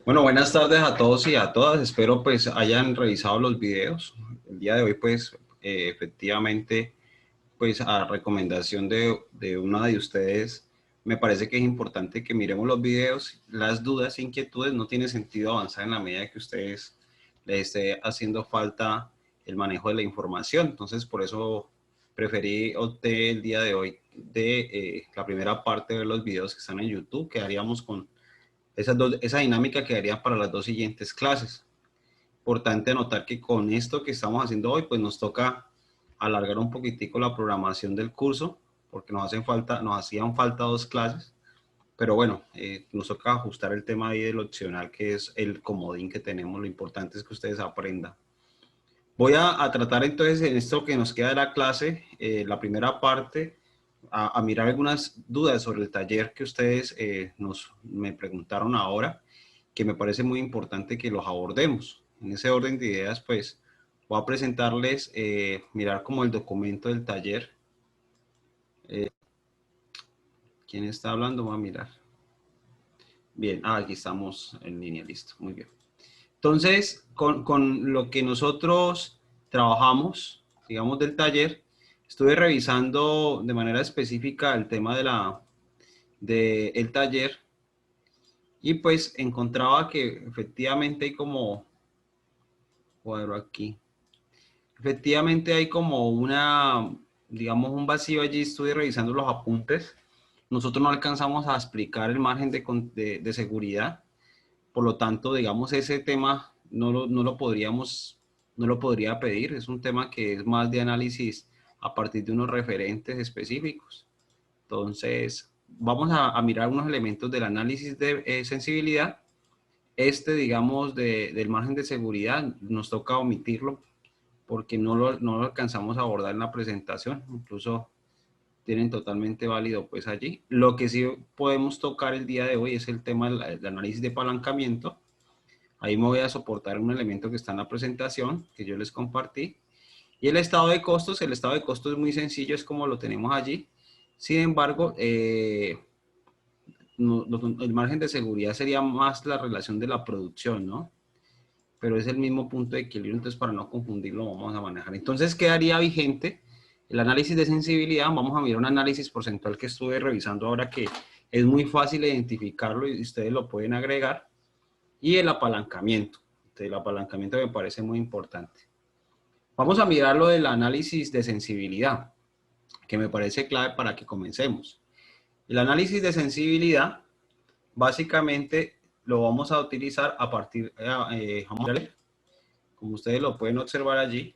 Bueno, buenas tardes a todos y a todas. Espero pues hayan revisado los videos. El día de hoy pues efectivamente pues a recomendación de una de ustedes me parece que es importante que miremos los videos. Las dudas e inquietudes no tiene sentido avanzar en la medida que ustedes les esté haciendo falta el manejo de la información. Entonces por eso opté el día de hoy de la primera parte de los videos que están en YouTube. Quedaríamos con esa dinámica quedaría para las dos siguientes clases. Importante notar que con esto que estamos haciendo hoy, pues nos toca alargar un poquitico la programación del curso, porque nos hacían falta dos clases, pero bueno, nos toca ajustar el tema ahí del opcional, que es el comodín que tenemos. Lo importante es que ustedes aprendan. Voy a tratar entonces en esto que nos queda de la clase, la primera parte, a mirar algunas dudas sobre el taller que ustedes me preguntaron ahora, que me parece muy importante que los abordemos. En ese orden de ideas, pues, voy a presentarles, mirar como el documento del taller. ¿Quién está hablando? Voy a mirar. Bien, aquí estamos en línea, listo, muy bien. Entonces, con lo que nosotros trabajamos, digamos, del taller, estuve revisando de manera específica el tema el taller y pues encontraba que efectivamente hay como, cuadro aquí, efectivamente hay como digamos, un vacío allí. Estuve revisando los apuntes. Nosotros no alcanzamos a explicar el margen de seguridad. Por lo tanto, digamos, ese tema no lo podría pedir. Es un tema que es más de análisis a partir de unos referentes específicos. Entonces, vamos a mirar unos elementos del análisis de sensibilidad. Digamos, del margen de seguridad, nos toca omitirlo porque no lo alcanzamos a abordar en la presentación. Incluso tienen totalmente válido pues allí. Lo que sí podemos tocar el día de hoy es el tema del análisis de apalancamiento. Ahí me voy a soportar un elemento que está en la presentación, que yo les compartí. Y el estado de costos es muy sencillo, es como lo tenemos allí. Sin embargo, el margen de seguridad sería más la relación de la producción, ¿no? Pero es el mismo punto de equilibrio, entonces para no confundirlo vamos a manejar. Entonces quedaría vigente el análisis de sensibilidad. Vamos a mirar un análisis porcentual que estuve revisando ahora, que es muy fácil identificarlo y ustedes lo pueden agregar. Y el apalancamiento. Entonces, el apalancamiento me parece muy importante. Vamos a mirar lo del análisis de sensibilidad, que me parece clave para que comencemos. El análisis de sensibilidad, básicamente, lo vamos a utilizar a partir, como ustedes lo pueden observar allí.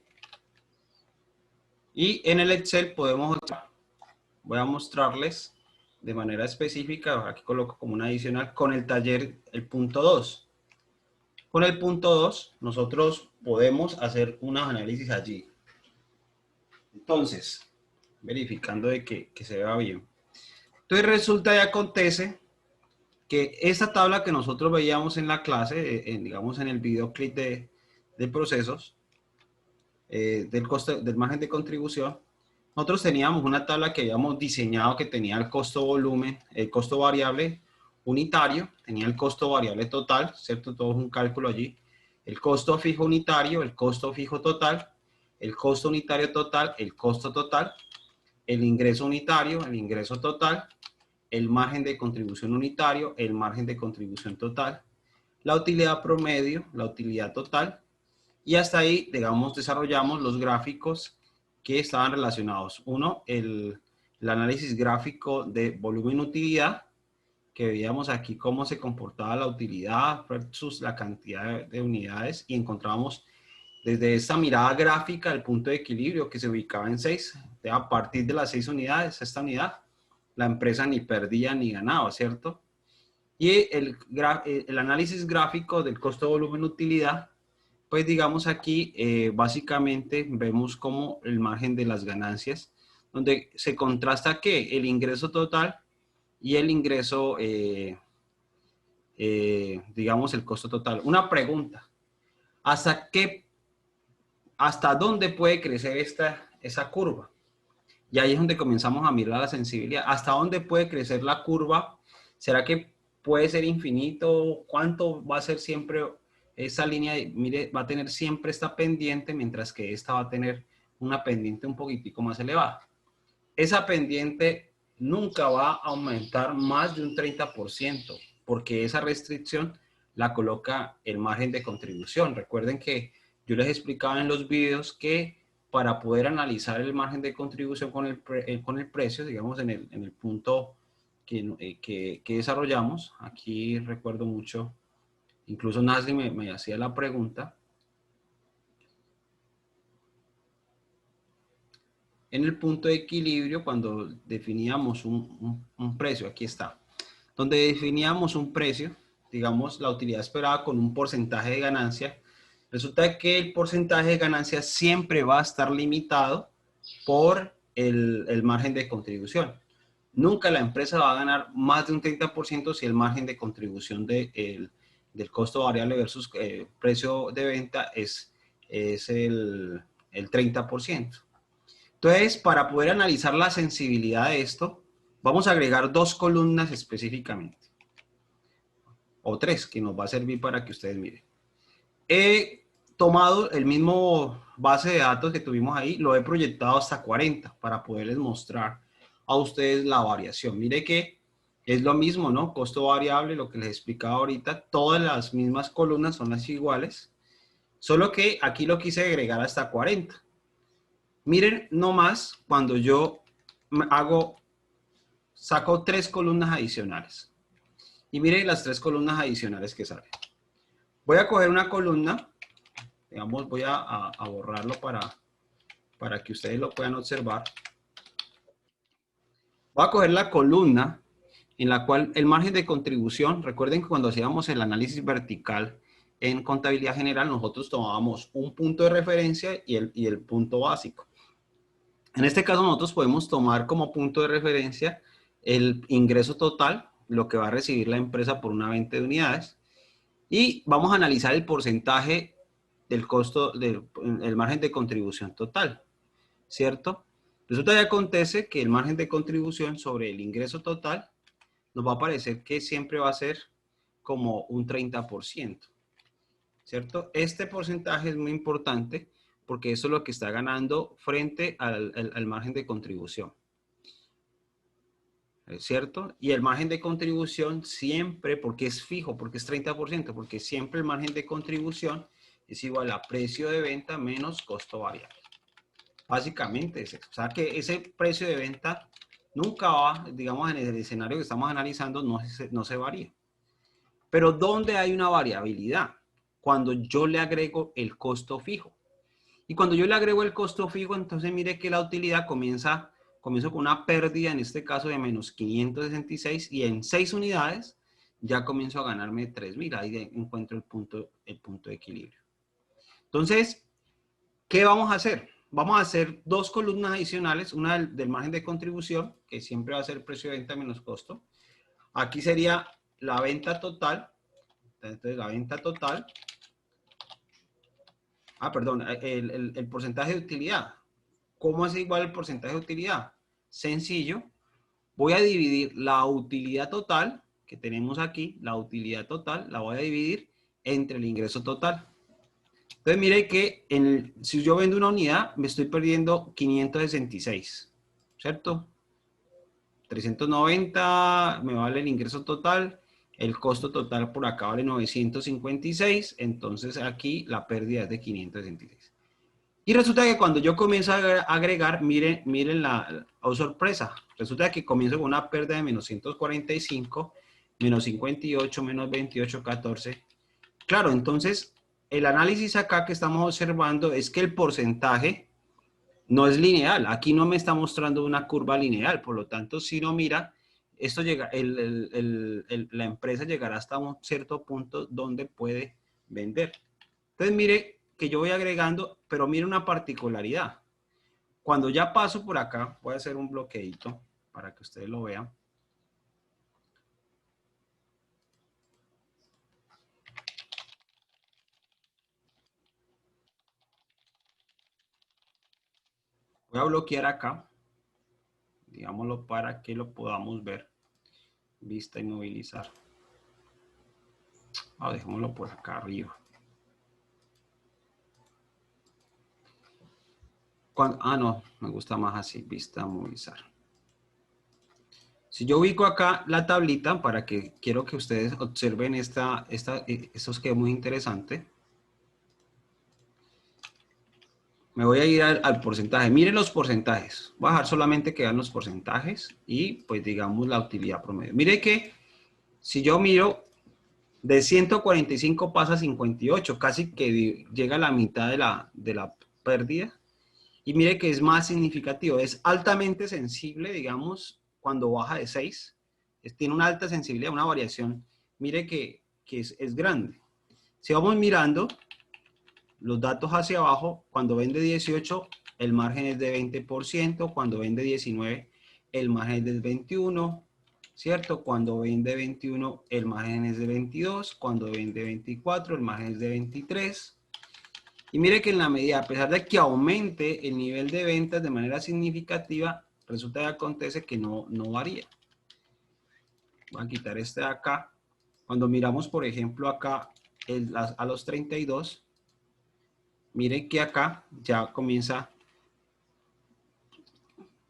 Y en el Excel voy a mostrarles de manera específica, aquí coloco como una adicional, con el taller, el punto 2. Con el punto 2, nosotros podemos hacer un análisis allí. Entonces, verificando de que se vea bien. Entonces resulta y acontece que esta tabla que nosotros veíamos en la clase, digamos en el videoclip de procesos, del costo, del margen de contribución, nosotros teníamos una tabla que habíamos diseñado que tenía el costo volumen, el costo variable unitario, tenía el costo variable total, ¿cierto? Todo es un cálculo allí. El costo fijo unitario, el costo fijo total, el costo unitario total, el costo total, el ingreso unitario, el ingreso total, el margen de contribución unitario, el margen de contribución total, la utilidad promedio, la utilidad total, y hasta ahí, digamos, desarrollamos los gráficos que estaban relacionados. Uno, el análisis gráfico de volumen-utilidad, que veíamos aquí cómo se comportaba la utilidad versus la cantidad de unidades, y encontramos desde esta mirada gráfica el punto de equilibrio que se ubicaba en 6. A partir de las 6 unidades, esta unidad, la empresa ni perdía ni ganaba, ¿cierto? Y el análisis gráfico del costo volumen utilidad, pues digamos aquí, básicamente vemos como el margen de las ganancias, donde se contrasta que el ingreso total y el ingreso, digamos, el costo total. Una pregunta, ¿hasta hasta dónde puede crecer esa curva? Y ahí es donde comenzamos a mirar la sensibilidad. ¿Hasta dónde puede crecer la curva? ¿Será que puede ser infinito, cuánto va a ser siempre esa línea, mire, va a tener siempre esta pendiente, mientras que esta va a tener una pendiente un poquitico más elevada. Esa pendiente nunca va a aumentar más de un 30%, porque esa restricción la coloca el margen de contribución. Recuerden que yo les explicaba en los videos que para poder analizar el margen de contribución con el precio, digamos en el punto que desarrollamos, aquí recuerdo mucho, incluso Nasli me hacía la pregunta, en el punto de equilibrio cuando definíamos un precio, aquí está, donde definíamos un precio, digamos la utilidad esperada con un porcentaje de ganancia, resulta que el porcentaje de ganancia siempre va a estar limitado por el margen de contribución. Nunca la empresa va a ganar más de un 30% si el margen de contribución del costo variable versus precio de venta es el 30%. Entonces, para poder analizar la sensibilidad de esto, vamos a agregar dos columnas específicamente, o tres, que nos va a servir para que ustedes miren. He tomado el mismo base de datos que tuvimos ahí, lo he proyectado hasta 40 para poderles mostrar a ustedes la variación. Mire que es lo mismo, ¿no? Costo variable, lo que les explicaba ahorita, todas las mismas columnas son las iguales, solo que aquí lo quise agregar hasta 40. Miren nomás cuando yo saco tres columnas adicionales. Y miren las tres columnas adicionales que salen. Voy a coger una columna, digamos, voy a borrarlo para que ustedes lo puedan observar. Voy a coger la columna en la cual el margen de contribución, recuerden que cuando hacíamos el análisis vertical en contabilidad general, nosotros tomábamos un punto de referencia y el punto básico. En este caso nosotros podemos tomar como punto de referencia el ingreso total, lo que va a recibir la empresa por una venta de unidades, y vamos a analizar el porcentaje del costo del margen de contribución total, ¿cierto? Resulta que acontece que el margen de contribución sobre el ingreso total nos va a parecer que siempre va a ser como un 30%, ¿cierto? Este porcentaje es muy importante porque eso es lo que está ganando frente al margen de contribución, ¿cierto? Y el margen de contribución siempre, porque es fijo, porque es 30%, porque siempre el margen de contribución es igual a precio de venta menos costo variable. Básicamente es eso. O sea que ese precio de venta nunca va, digamos, en el escenario que estamos analizando, no se varía. Pero ¿dónde hay una variabilidad? Cuando yo le agrego el costo fijo. Y cuando yo le agrego el costo fijo, entonces mire que la utilidad comienzo con una pérdida, en este caso de menos 566, y en 6 unidades ya comienzo a ganarme 3.000. Ahí encuentro el punto de equilibrio. Entonces, ¿qué vamos a hacer? Vamos a hacer dos columnas adicionales, una del margen de contribución, que siempre va a ser precio de venta menos costo. Aquí sería la venta total. Entonces, la venta total. Perdón, el porcentaje de utilidad. ¿Cómo es igual el porcentaje de utilidad? Sencillo. Voy a dividir la utilidad total que tenemos aquí, la utilidad total, la voy a dividir entre el ingreso total. Entonces, mire que si yo vendo una unidad, me estoy perdiendo 566, ¿cierto? 390 me vale el ingreso total, el costo total por acá vale 956, entonces aquí la pérdida es de 566. Y resulta que cuando yo comienzo a agregar, miren oh sorpresa, resulta que comienzo con una pérdida de menos 145, menos 58, menos 28, 14. Claro, entonces el análisis acá que estamos observando es que el porcentaje no es lineal. Aquí no me está mostrando una curva lineal, por lo tanto, si no mira, esto llega, la empresa llegará hasta un cierto punto donde puede vender. Entonces, mire que yo voy agregando, pero mire una particularidad. Cuando ya paso por acá, voy a hacer un bloqueito para que ustedes lo vean. Voy a bloquear acá, digámoslo para que lo podamos ver. Vista inmovilizar. Dejémoslo por acá arriba. No, me gusta más así, vista movilizar. Si yo ubico acá la tablita, para que quiero que ustedes observen esto es que es muy interesante. Me voy a ir al porcentaje. Miren los porcentajes. Voy a dejar solamente que vean los porcentajes y pues digamos la utilidad promedio. Mire que si yo miro de 145 pasa a 58, casi que llega a la mitad de la pérdida. Y mire que es más significativo, es altamente sensible, digamos, cuando baja de 6. Tiene una alta sensibilidad, una variación. Mire que es grande. Si vamos mirando los datos hacia abajo, cuando vende 18, el margen es de 20%, cuando vende 19, el margen es del 21%, ¿cierto? Cuando vende 21, el margen es de 22%, cuando vende 24, el margen es de 23%. Y mire que en la medida, a pesar de que aumente el nivel de ventas de manera significativa, resulta que acontece que no varía. Voy a quitar este de acá. Cuando miramos, por ejemplo, acá a los 32, miren que acá ya comienza,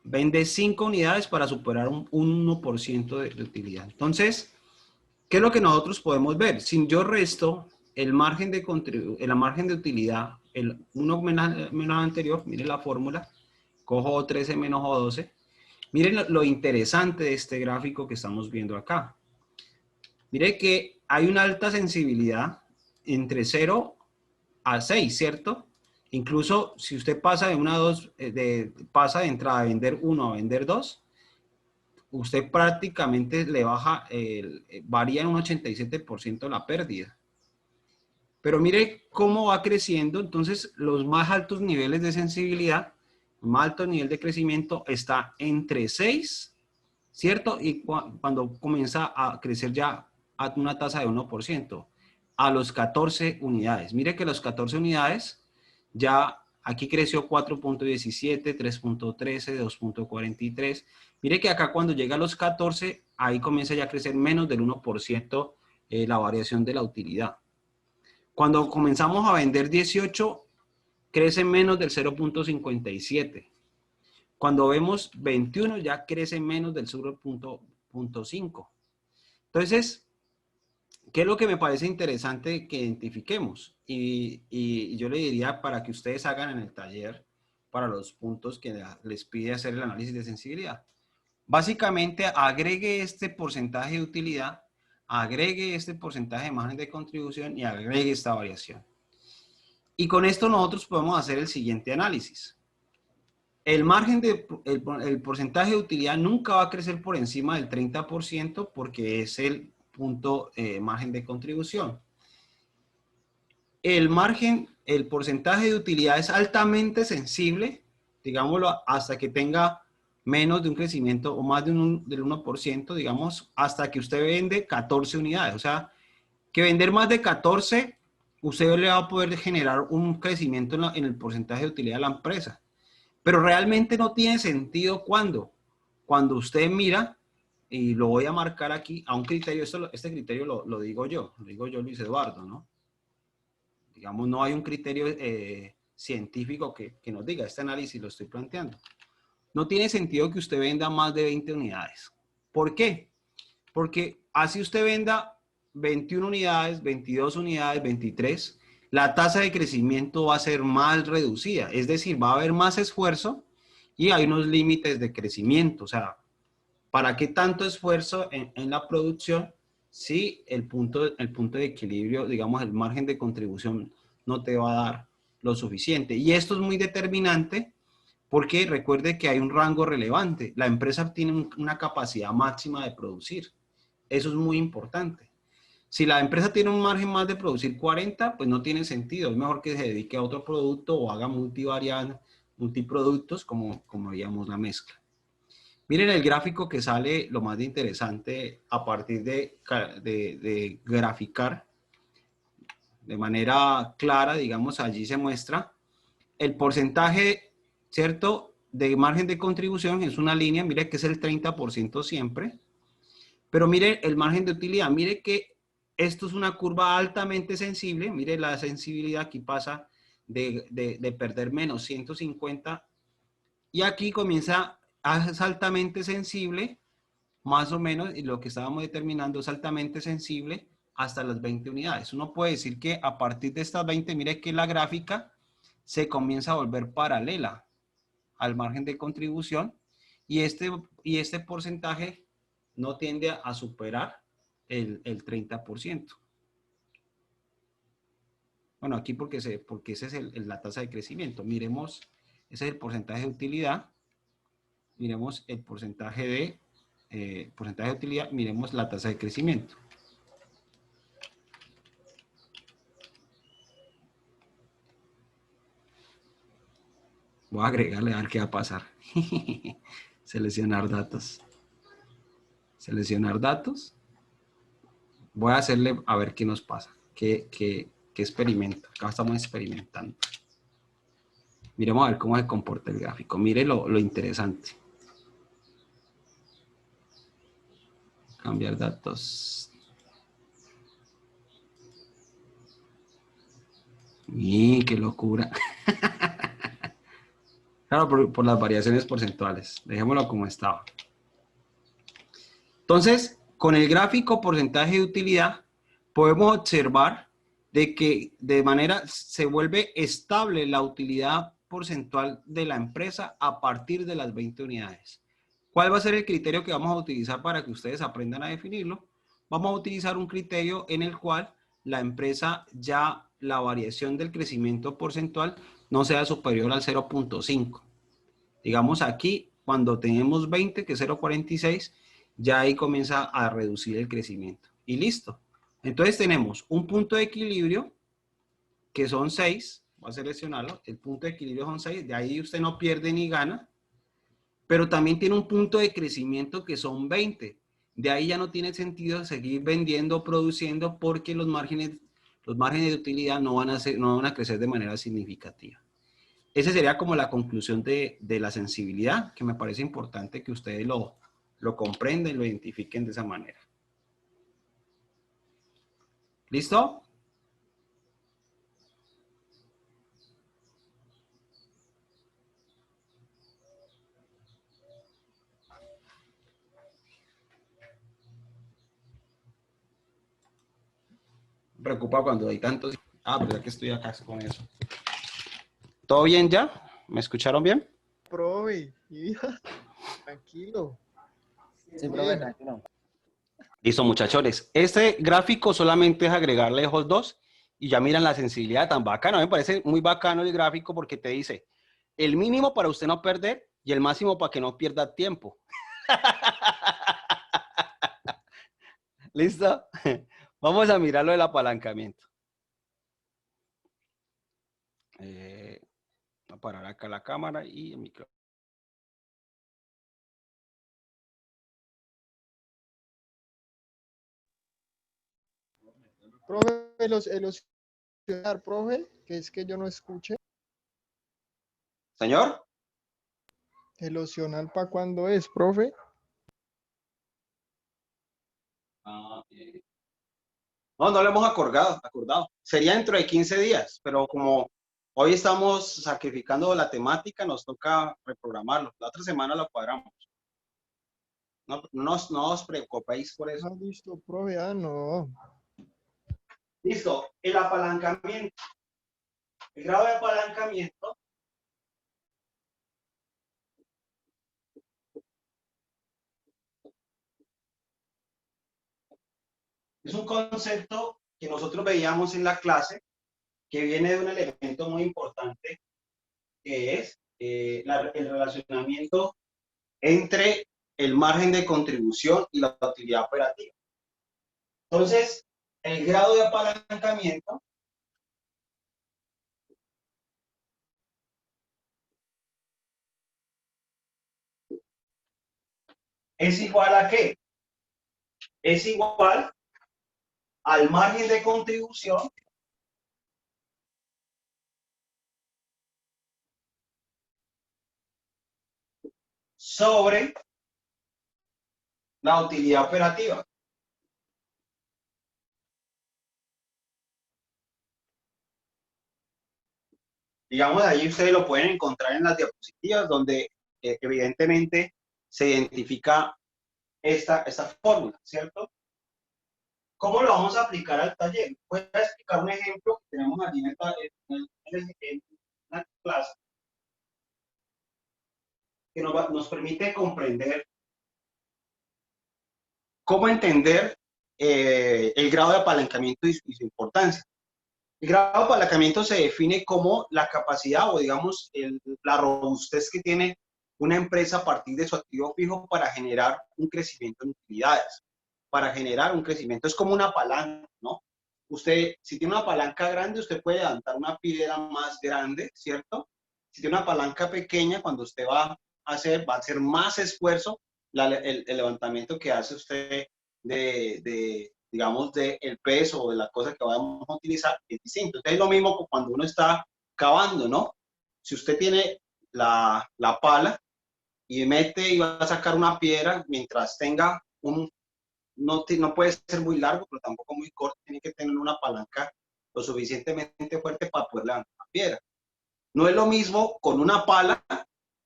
vende 5 unidades para superar un 1% de utilidad. Entonces, ¿qué es lo que nosotros podemos ver? Si yo resto el margen de utilidad, el 1 menos anterior, miren la fórmula, cojo 13 menos O12. Miren lo interesante de este gráfico que estamos viendo acá. Miren que hay una alta sensibilidad entre 0 a 6, ¿cierto? Incluso si usted pasa de una a 2, pasa de entrada a vender 1 a vender 2, usted prácticamente le baja, varía en un 87% la pérdida. Pero mire cómo va creciendo, entonces los más altos niveles de sensibilidad, más alto nivel de crecimiento está entre 6, ¿cierto? Y cuando comienza a crecer ya a una tasa de 1%, a los 14 unidades. Mire que los 14 unidades ya aquí creció 4.17, 3.13, 2.43. Mire que acá cuando llega a los 14, ahí comienza ya a crecer menos del 1% la variación de la utilidad. Cuando comenzamos a vender 18, crece menos del 0.57. Cuando vemos 21, ya crece menos del 0.5. Entonces, ¿qué es lo que me parece interesante que identifiquemos? Y yo le diría para que ustedes hagan en el taller para los puntos que les pide hacer el análisis de sensibilidad. Básicamente, agregue este porcentaje de utilidad, agregue este porcentaje de margen de contribución y agregue esta variación. Y con esto nosotros podemos hacer el siguiente análisis. El porcentaje de utilidad nunca va a crecer por encima del 30% porque es el punto margen de contribución. El porcentaje de utilidad es altamente sensible, digámoslo, hasta que tenga menos de un crecimiento o más del 1%, digamos, hasta que usted vende 14 unidades. O sea, que vender más de 14, usted le va a poder generar un crecimiento en el porcentaje de utilidad de la empresa. Pero realmente no tiene sentido cuando usted mira, y lo voy a marcar aquí, a un criterio, este criterio lo digo yo, Luis Eduardo, ¿no? Digamos, no hay un criterio científico que nos diga, este análisis lo estoy planteando. No tiene sentido que usted venda más de 20 unidades. ¿Por qué? Porque así usted venda 21 unidades, 22 unidades, 23, la tasa de crecimiento va a ser más reducida. Es decir, va a haber más esfuerzo y hay unos límites de crecimiento. O sea, ¿para qué tanto esfuerzo en la producción si el punto de equilibrio, digamos, el margen de contribución no te va a dar lo suficiente? Y esto es muy determinante porque recuerde que hay un rango relevante. La empresa tiene una capacidad máxima de producir. Eso es muy importante. Si la empresa tiene un margen más de producir 40, pues no tiene sentido. Es mejor que se dedique a otro producto o haga multiproductos como veíamos la mezcla. Miren el gráfico que sale lo más interesante a partir de graficar de manera clara, digamos, allí se muestra el porcentaje, ¿cierto?, de margen de contribución, es una línea, mire que es el 30% siempre, pero mire el margen de utilidad, mire que esto es una curva altamente sensible. Mire, la sensibilidad aquí pasa de perder menos 150 y aquí comienza, es altamente sensible, más o menos, y lo que estábamos determinando es altamente sensible hasta las 20 unidades. Uno puede decir que a partir de estas 20, mire que la gráfica se comienza a volver paralela al margen de contribución y este porcentaje no tiende a superar el 30%. Bueno, aquí porque esa es la tasa de crecimiento. Miremos, ese es el porcentaje de utilidad. Miremos el porcentaje de utilidad, miremos la tasa de crecimiento. Voy a agregarle a ver qué va a pasar. Seleccionar datos. Seleccionar datos. Voy a hacerle a ver qué nos pasa. ¿Qué experimento? Acá estamos experimentando. Miremos a ver cómo se comporta el gráfico. Mire lo interesante. Cambiar datos. ¡Y qué locura! Claro, por las variaciones porcentuales. Dejémoslo como estaba. Entonces, con el gráfico porcentaje de utilidad, podemos observar de que de manera se vuelve estable la utilidad porcentual de la empresa a partir de las 20 unidades. ¿Cuál va a ser el criterio que vamos a utilizar para que ustedes aprendan a definirlo? Vamos a utilizar un criterio en el cual la empresa ya la variación del crecimiento porcentual no sea superior al 0.5. Digamos aquí, cuando tenemos 20, que es 0.46, ya ahí comienza a reducir el crecimiento. Y listo. Entonces tenemos un punto de equilibrio, que son 6. Voy a seleccionarlo. El punto de equilibrio son 6. De ahí usted no pierde ni gana. Pero también tiene un punto de crecimiento que son 20. De ahí ya no tiene sentido seguir vendiendo o produciendo porque los márgenes de utilidad no van a crecer de manera significativa. Esa sería como la conclusión de la sensibilidad, que me parece importante que ustedes lo comprendan y lo identifiquen de esa manera. ¿Listo? Me preocupa cuando hay tantos. Ah, pero ya que estoy acá con eso. ¿Todo bien ya? ¿Me escucharon bien? Profe, tranquilo. Sí, profe, tranquilo. Listo, muchachones. Este gráfico solamente es agregarle lejos 2 y ya miran la sensibilidad tan bacana. Me parece muy bacano el gráfico porque te dice el mínimo para usted no perder y el máximo para que no pierda tiempo. ¿Listo? Vamos a mirar lo del apalancamiento. Voy a parar acá la cámara y el micrófono. Profe, elosionar, profe, que es que yo no escuché. Señor. ¿El opcional para cuándo es, profe? No, no lo hemos acordado. Sería dentro de 15 días, pero como hoy estamos sacrificando la temática, nos toca reprogramarlo. La otra semana lo cuadramos. No os preocupéis por eso. Ah, listo, profe. Ah, no. Listo. El apalancamiento. El grado de apalancamiento es un concepto que nosotros veíamos en la clase que viene de un elemento muy importante que es el relacionamiento entre el margen de contribución y la utilidad operativa. Entonces, el grado de apalancamiento es igual a ¿qué? Es igual al margen de contribución sobre la utilidad operativa. Digamos, ahí ustedes lo pueden encontrar en las diapositivas donde evidentemente se identifica esta fórmula, ¿cierto? ¿Cómo lo vamos a aplicar al taller? Voy a explicar un ejemplo que tenemos allí en la clase que nos permite comprender cómo entender el grado de apalancamiento y su importancia. El grado de apalancamiento se define como la capacidad o, digamos, la robustez que tiene una empresa a partir de su activo fijo para generar un crecimiento en utilidades, para generar un crecimiento. Es como una palanca, ¿no? Usted, si tiene una palanca grande, usted puede levantar una piedra más grande, ¿cierto? Si tiene una palanca pequeña, cuando usted va a hacer más esfuerzo el levantamiento que hace usted digamos, del peso o de la cosa que vamos a utilizar es distinto. Entonces es lo mismo cuando uno está cavando, ¿no? Si usted tiene la pala y mete y va a sacar una piedra, mientras tenga no puede ser muy largo, pero tampoco muy corto, tiene que tener una palanca lo suficientemente fuerte para poder levantar la piedra. No es lo mismo con una pala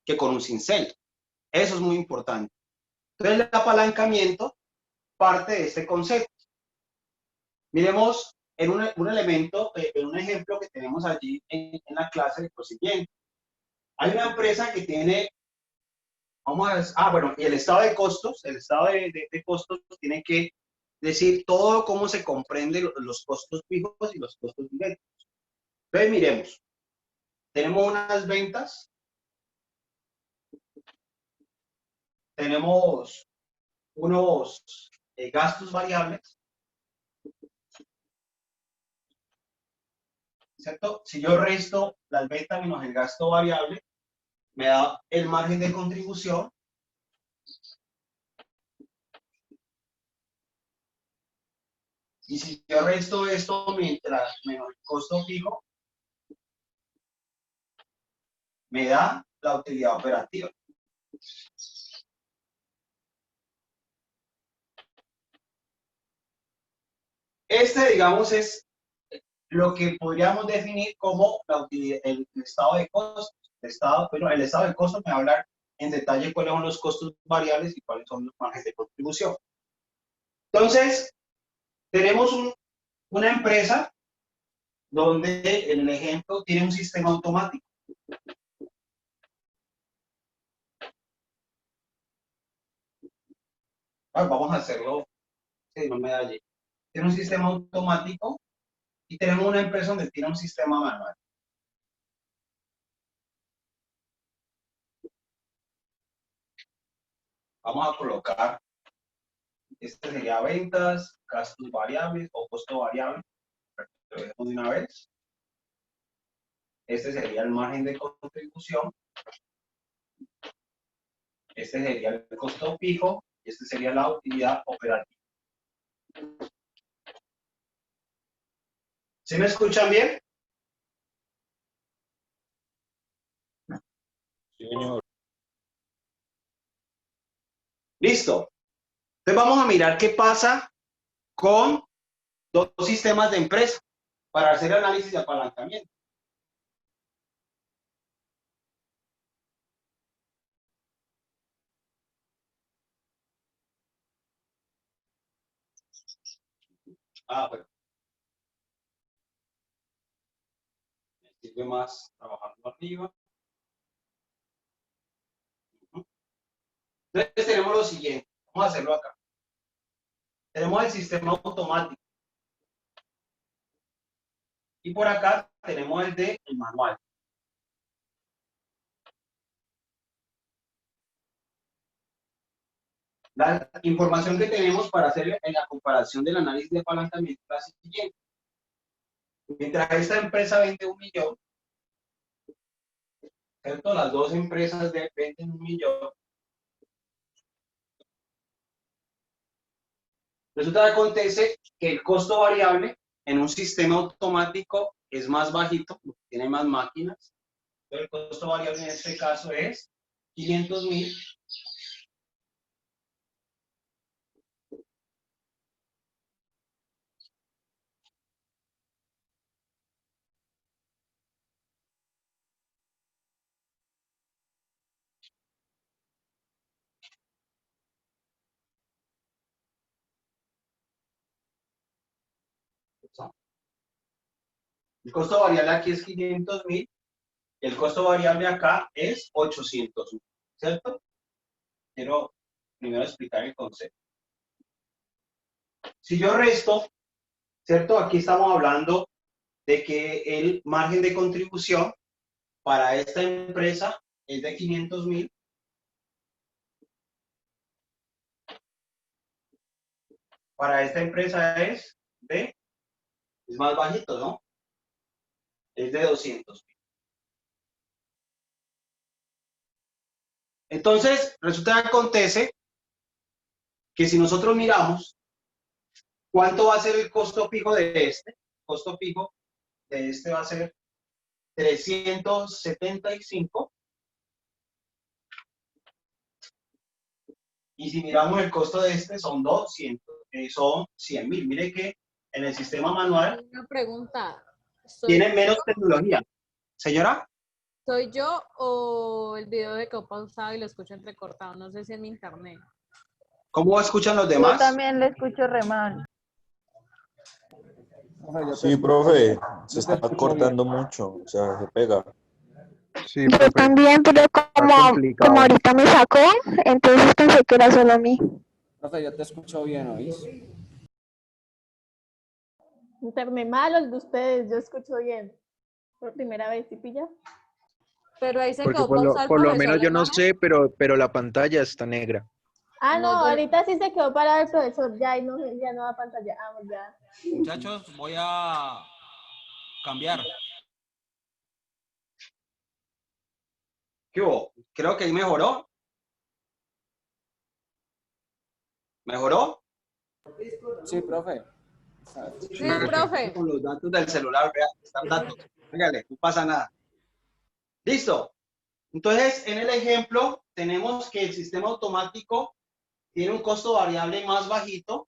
que con un cincel. Eso es muy importante. Entonces el apalancamiento parte de este concepto. Miremos en un elemento, en un ejemplo que tenemos allí en la clase, lo siguiente. Hay una empresa que tiene, bueno, y el estado de costos, el estado de costos tiene que decir todo cómo se comprende los costos fijos y los costos directos. Entonces, miremos, tenemos unas ventas, tenemos unos gastos variables, ¿cierto? Si yo resto las ventas menos el gasto variable, me da el margen de contribución. Y si yo resto esto mientras menos el costo fijo, me da la utilidad operativa. Digamos, es lo que podríamos definir como la utilidad, el estado de costos. El estado de costos me va a hablar en detalle cuáles son los costos variables y cuáles son los márgenes de contribución. Entonces, tenemos una empresa donde en el ejemplo tiene un sistema automático. Vamos a hacerlo, si no me da allí. Tiene un sistema automático y tenemos una empresa donde tiene un sistema manual. Vamos a colocar, este sería ventas, gastos variables o costo variable. Lo dejo de una vez. Este sería el margen de contribución. Este sería el costo fijo. Y este sería la utilidad operativa. ¿Sí me escuchan bien? Sí, señor. Listo. Entonces vamos a mirar qué pasa con dos sistemas de empresa para hacer análisis de apalancamiento. Bueno. Me sirve más trabajando arriba. Entonces tenemos lo siguiente. Vamos a hacerlo acá. Tenemos el sistema automático. Y por acá tenemos el manual. La información que tenemos para hacer en la comparación del análisis de apalancamiento es la siguiente. Mientras esta empresa vende 1 millón, ¿cierto? Las dos empresas venden 1 millón. Resulta que acontece que el costo variable en un sistema automático es más bajito, porque tiene más máquinas. Pero el costo variable en este caso es 500.000. El costo variable aquí es 500.000 y el costo variable acá es 800.000, ¿cierto? Quiero primero explicar el concepto. Si yo resto, ¿cierto? Aquí estamos hablando de que el margen de contribución para esta empresa es de 500.000. Para esta empresa es más bajito, ¿no? Es de 200.000. Entonces, resulta que acontece que si nosotros miramos cuánto va a ser el costo fijo de este, el costo fijo de este va a ser 375. Y si miramos el costo de este son 100.000. Mire que en el sistema manual Una pregunta. tiene menos tecnología. Señora, ¿Soy yo o el video de que pausado y lo escucho entrecortado? No sé si en mi internet. ¿cómo escuchan los Yo demás? también le escucho re mal. Profe, yo te Sí, escucho profe, bien. se Yo te está escucho cortando bien. mucho, o sea, se pega. Sí, Yo profe, también, pero está como complicado. ahorita me sacó, entonces pensé que era solo a mí. Profe, yo te escucho bien, ¿oís? Internet malo el de ustedes, yo escucho bien. Por primera vez, ¿sí pilla? Pero ahí se Porque quedó pausado el por lo profesor, menos yo ¿la no imagen? sé, pero la pantalla está negra. Ah, No, no, yo... ahorita sí se quedó parado el profesor, ya, y no, ya no da pantalla. Ah, ya. Muchachos, voy a cambiar. ¿Qué hubo? Creo que ahí mejoró. ¿Mejoró? Sí, profe. Sí, profe. Con los datos del celular, vea, están datos. Hágale, no pasa nada. Listo. Entonces, en el ejemplo, tenemos que el sistema automático tiene un costo variable más bajito,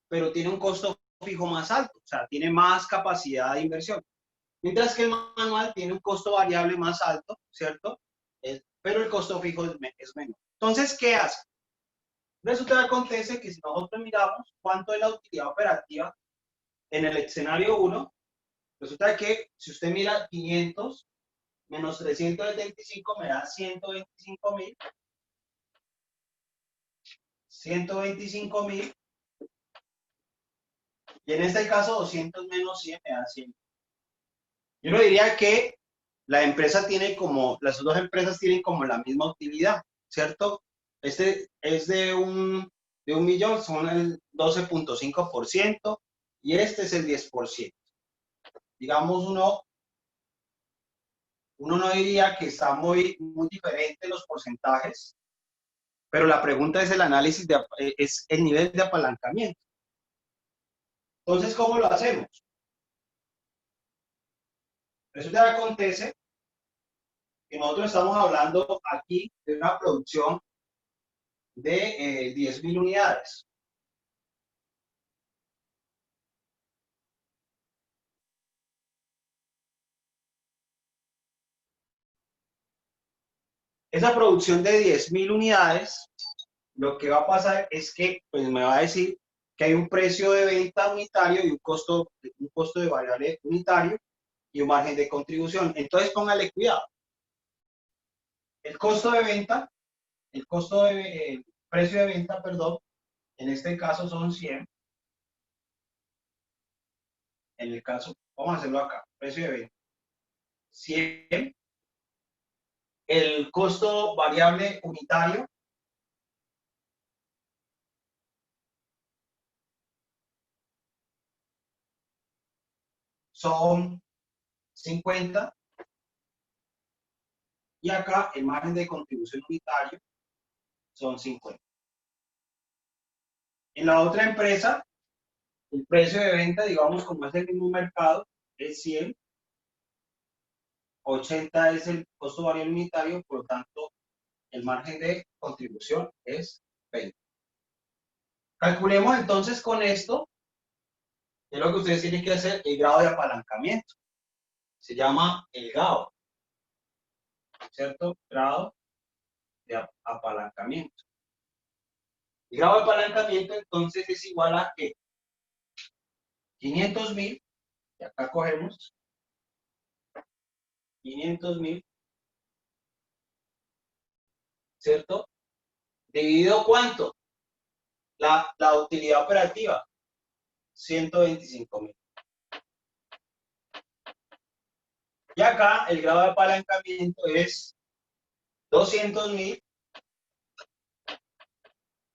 pero tiene un costo fijo más alto, o sea, tiene más capacidad de inversión. Mientras que el manual tiene un costo variable más alto, ¿cierto? Pero el costo fijo es menor. Entonces, ¿qué hace? Resulta que acontece que si nosotros miramos cuánto es la utilidad operativa en el escenario 1, resulta que si usted mira 500 menos 375 me da 125.000. 125.000. Y en este caso 200 menos 100 me da 100. Yo no diría que la empresa tiene como, las dos empresas tienen como la misma utilidad, ¿cierto? Este es de un millón, son el 12.5% y este es el 10%. Digamos, uno no diría que está muy diferente los porcentajes, pero la pregunta es el análisis, es el nivel de apalancamiento. Entonces, ¿cómo lo hacemos? Resulta que acontece que nosotros estamos hablando aquí de una producción de 10.000 unidades. Esa producción de 10.000 unidades, lo que va a pasar es que pues, me va a decir que hay un precio de venta unitario y un costo de variable unitario y un margen de contribución. Entonces, póngale cuidado. El costo de venta, el precio de venta, perdón, en este caso son 100. En el caso, vamos a hacerlo acá, precio de venta. 100. El costo variable unitario son 50. Y acá el margen de contribución unitario son 50. En la otra empresa, el precio de venta, digamos, como es el mismo mercado, es 100. 80 es el costo variable unitario, por lo tanto, el margen de contribución es 20. Calculemos entonces con esto, es lo que ustedes tienen que hacer, el grado de apalancamiento. Se llama el GAO, ¿cierto? Grado de apalancamiento. El grado de apalancamiento entonces es igual a que 500.000, y acá cogemos 500.000, ¿cierto? Dividido ¿cuánto? La utilidad operativa, 125.000. Y acá el grado de apalancamiento es 200.000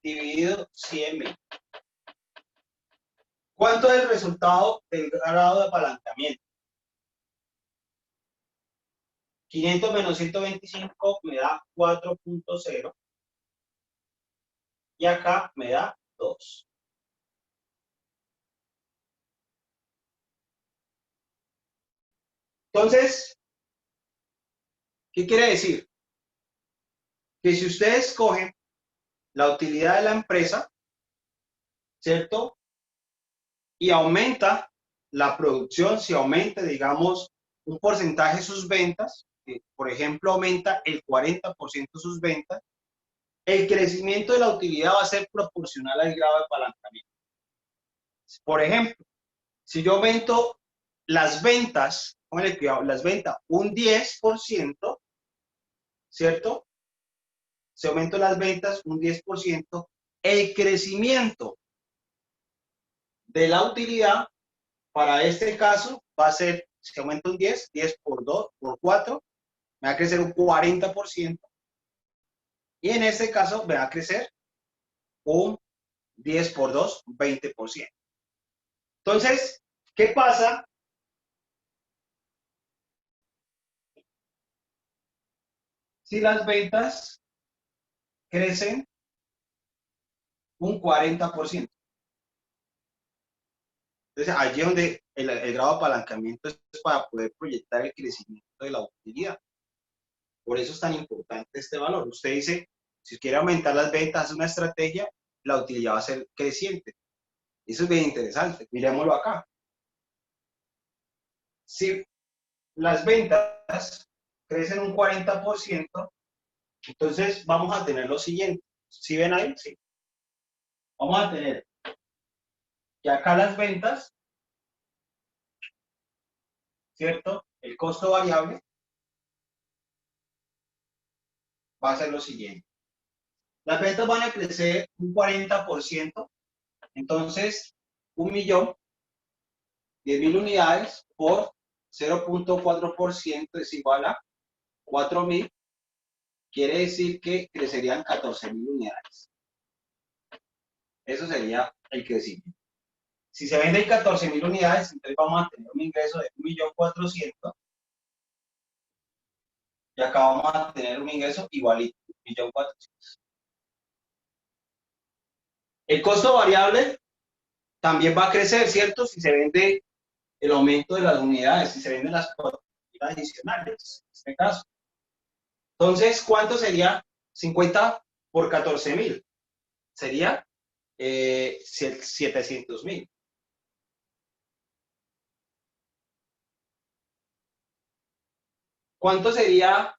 dividido 100.000. ¿Cuánto es el resultado del grado de apalancamiento? 500 menos 125 me da 4.0 y acá me da 2. Entonces, ¿qué quiere decir? Que si ustedes cogen la utilidad de la empresa, ¿cierto? Y aumenta la producción, si aumenta, digamos, un porcentaje de sus ventas, por ejemplo, aumenta el 40% de sus ventas, el crecimiento de la utilidad va a ser proporcional al grado de apalancamiento. Por ejemplo, si yo aumento las ventas, póngale cuidado, las ventas un 10%, ¿cierto? Si aumento las ventas un 10%, el crecimiento de la utilidad para este caso va a ser, si aumento un 10 por 2, por 4, me va a crecer un 40%. Y en este caso me va a crecer un 10 por 2, 20%. Entonces, ¿qué pasa? Si las ventas crecen un 40%. Entonces, allí es donde el grado de apalancamiento es para poder proyectar el crecimiento de la utilidad. Por eso es tan importante este valor. Usted dice, si quiere aumentar las ventas, hace una estrategia, la utilidad va a ser creciente. Eso es bien interesante. Miremoslo acá. Si las ventas crecen un 40%, entonces vamos a tener lo siguiente. ¿Sí ven ahí? Sí. Vamos a tener que acá las ventas, ¿cierto? El costo variable va a ser lo siguiente. Las ventas van a crecer un 40%, entonces 1.000.000, 10.000 unidades por 0.4% es igual a 4.000, quiere decir que crecerían 14.000 unidades. Eso sería el crecimiento. Si se venden 14.000 unidades, entonces vamos a tener un ingreso de 1.400.000 y acá vamos a tener un ingreso igualito, 1.400.000. El costo variable también va a crecer, ¿cierto? Si se vende el aumento de las unidades, si se venden las unidades adicionales, en este caso. Entonces, ¿cuánto sería 50 por 14.000? Sería 700.000. ¿Cuánto sería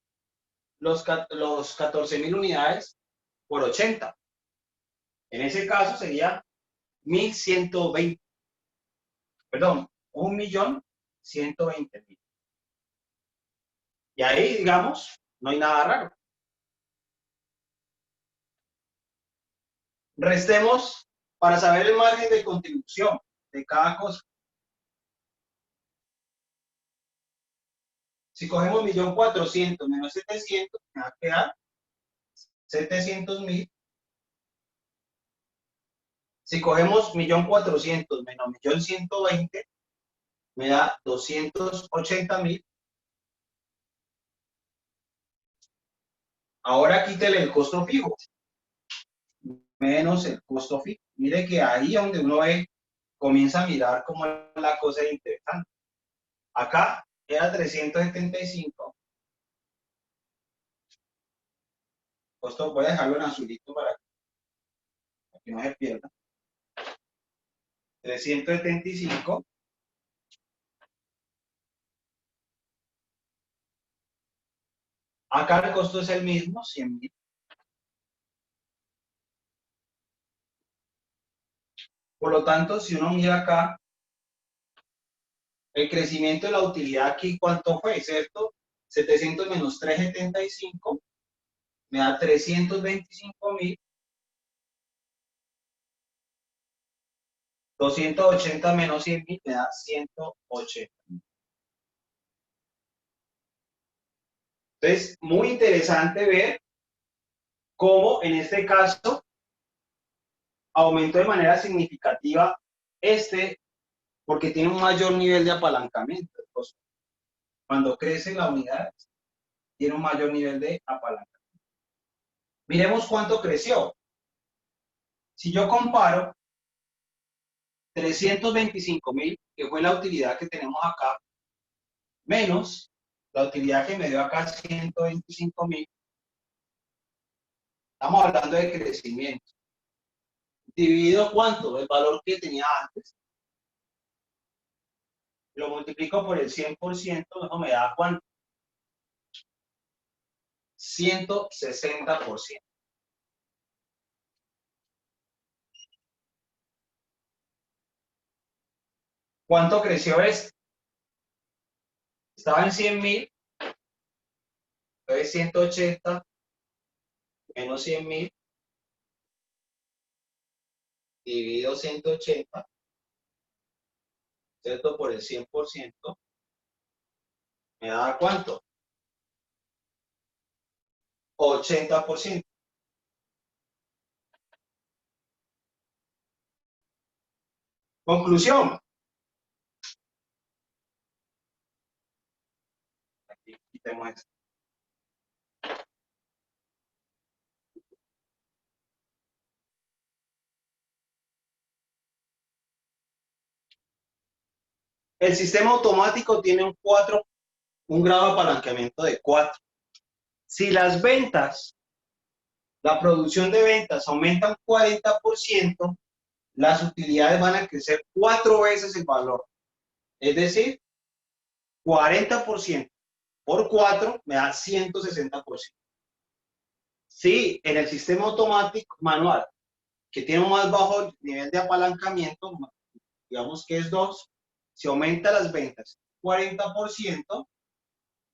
los 14.000 unidades por 80? En ese caso sería 1.120. Perdón, 1.120.000. Y ahí, digamos, no hay nada raro. Restemos para saber el margen de contribución de cada cosa. Si cogemos 1.400.000 menos 700, me va a quedar 700.000. Si cogemos 1.400.000 menos 1.120.000, me da 280.000. Ahora quítele el costo fijo menos el costo fijo. Mire que ahí es donde uno ve, comienza a mirar cómo la cosa es interesante. Acá era 375. Costo, voy a dejarlo en azulito para que no se pierda. 375. Acá el costo es el mismo, 100.000. Por lo tanto, si uno mira acá, El crecimiento de la utilidad aquí, ¿cuánto fue? ¿Cierto? 700 menos 375 me da 325.000. 280 menos 100.000 me da 180.000. Entonces, muy interesante ver cómo en este caso aumentó de manera significativa porque tiene un mayor nivel de apalancamiento. Entonces, cuando crece la unidad, tiene un mayor nivel de apalancamiento. Miremos cuánto creció. Si yo comparo 325.000, que fue la utilidad que tenemos acá, menos la utilidad que me dio acá, 125.000, estamos hablando de crecimiento. Dividido ¿cuánto? El valor que tenía antes. Lo multiplico por el 100%, eso me da ¿cuánto? 160%. ¿Cuánto creció esto? Estaba en 100.000, entonces 180 menos 100.000 dividido 180, ¿cierto? Por el 100%, me da ¿cuánto? 80%. Conclusión. Aquí quitemos esto. El sistema automático tiene un grado de apalancamiento de 4. Si las ventas, la producción de ventas aumenta un 40%, las utilidades van a crecer 4 veces el valor. Es decir, 40% por 4 me da 160%. Si en el sistema automático manual, que tiene un más bajo nivel de apalancamiento, digamos que es 2, si aumenta las ventas 40%,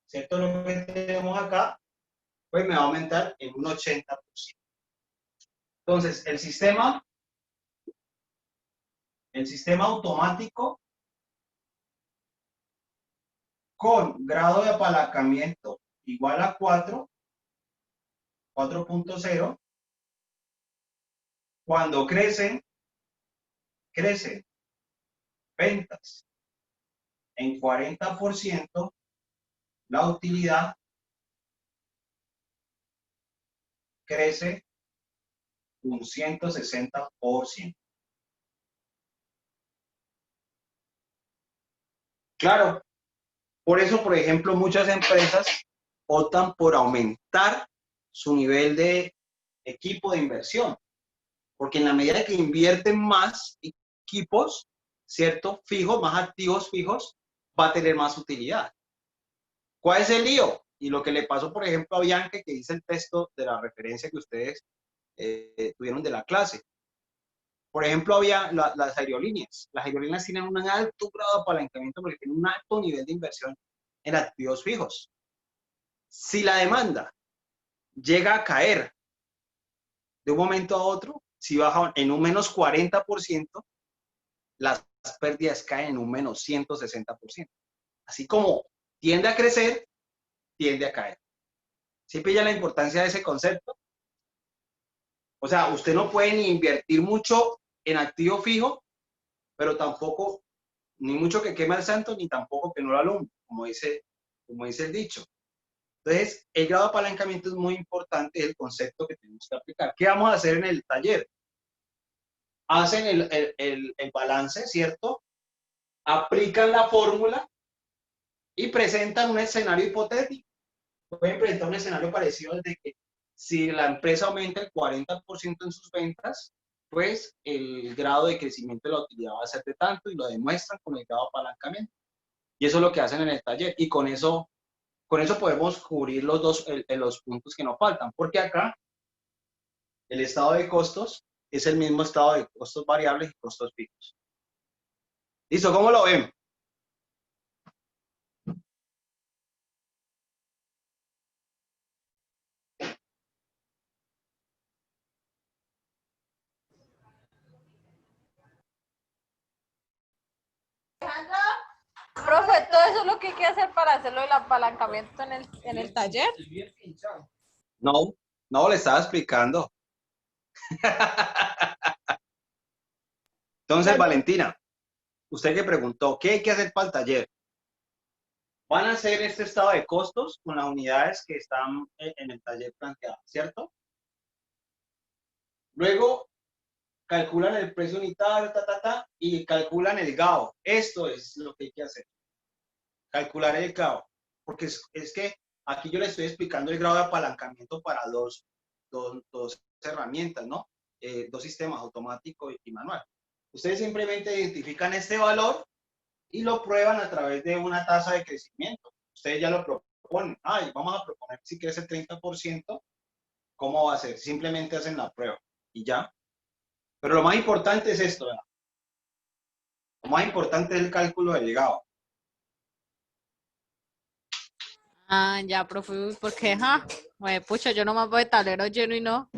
¿cierto? Lo que tenemos acá, pues me va a aumentar en un 80%. Entonces, el sistema automático con grado de apalancamiento igual a 4.0, cuando crecen ventas en 40%, la utilidad crece un 160%. Claro, por eso, por ejemplo, muchas empresas optan por aumentar su nivel de equipo de inversión, porque en la medida que invierten más equipos, ¿cierto? Fijos, más activos fijos, va a tener más utilidad. ¿Cuál es el lío? Y lo que le pasó, por ejemplo, a Bianca, que dice el texto de la referencia que ustedes tuvieron de la clase. Por ejemplo, había las aerolíneas. Las aerolíneas tienen un alto grado de apalancamiento porque tienen un alto nivel de inversión en activos fijos. Si la demanda llega a caer de un momento a otro, si baja en un menos 40%, las pérdidas caen en un menos 160%. Así como tiende a crecer, tiende a caer. ¿Sí pilla la importancia de ese concepto? O sea, usted no puede ni invertir mucho en activo fijo, pero tampoco, ni mucho que queme al santo, ni tampoco que no lo alumbre, como dice el dicho. Entonces, el grado de apalancamiento es muy importante, es el concepto que tenemos que aplicar. ¿Qué vamos a hacer en el taller? Hacen el balance, ¿cierto? Aplican la fórmula y presentan un escenario hipotético. Pueden presentar un escenario parecido desde que si la empresa aumenta el 40% en sus ventas, pues el grado de crecimiento de la utilidad va a ser de tanto y lo demuestran con el grado de apalancamiento. Y eso es lo que hacen en el taller. Y con eso podemos cubrir los puntos que nos faltan. Porque acá el estado de costos es el mismo estado de costos variables y costos fijos. ¿Listo? ¿Cómo lo ven? Profe, todo eso es lo que hay que hacer para hacerlo del apalancamiento en el taller. No, no, le estaba explicando. Entonces, Valentina, usted que preguntó, ¿qué hay que hacer para el taller? Van a hacer este estado de costos con las unidades que están en el taller planteadas, ¿cierto? Luego, calculan el precio unitario, y calculan el GAO. Esto es lo que hay que hacer. Calcular el GAO. Porque es que aquí yo le estoy explicando el grado de apalancamiento para dos herramientas, ¿no? Dos sistemas, automático y manual. Ustedes simplemente identifican este valor y lo prueban a través de una tasa de crecimiento. Ustedes ya lo proponen. Ay, vamos a proponer si crece el 30%, ¿cómo va a ser? Simplemente hacen la prueba y ya. Pero lo más importante es esto, ¿verdad? Lo más importante es el cálculo del GAO. Ah, ya, profe, porque, pucha, yo nomás voy de tablero lleno y no.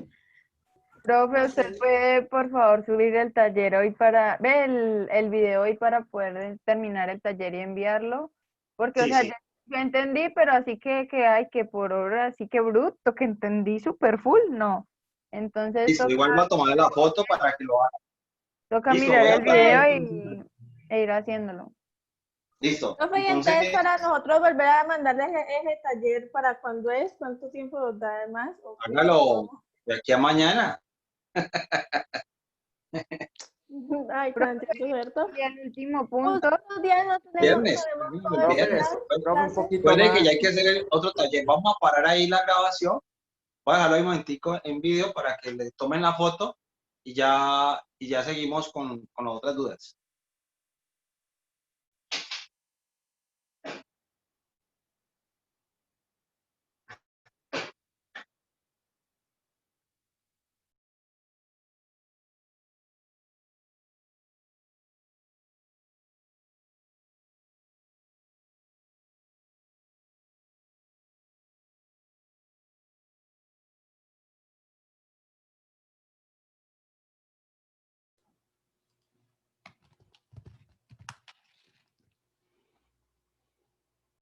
Profe, ¿usted puede, por favor, subir el taller hoy el video hoy para poder terminar el taller y enviarlo? Porque, Sí, o sea, sí. yo entendí, pero así que por hora, así que bruto, que entendí súper full, no. Entonces Listo, igual voy a tomar la foto para que lo hagan. toca Listo, mirar voy a el video poner- e ir haciéndolo. Listo. Profe, y Entonces, entonces para nosotros volver a mandarles ese taller, ¿para cuándo es? ¿Cuánto tiempo nos da además? ¿O qué? hágalo de aquí a mañana. Ay, Francisco, ¿cierto? Y el último punto, Otros días no Viernes. tenemos El todo el viernes. Profe, un poquito Recuerde más. que ya hay que hacer el otro taller. Vamos a parar ahí la grabación. Voy a dejarlo ahí un momentico en video para que le tomen la foto y ya seguimos con las otras dudas.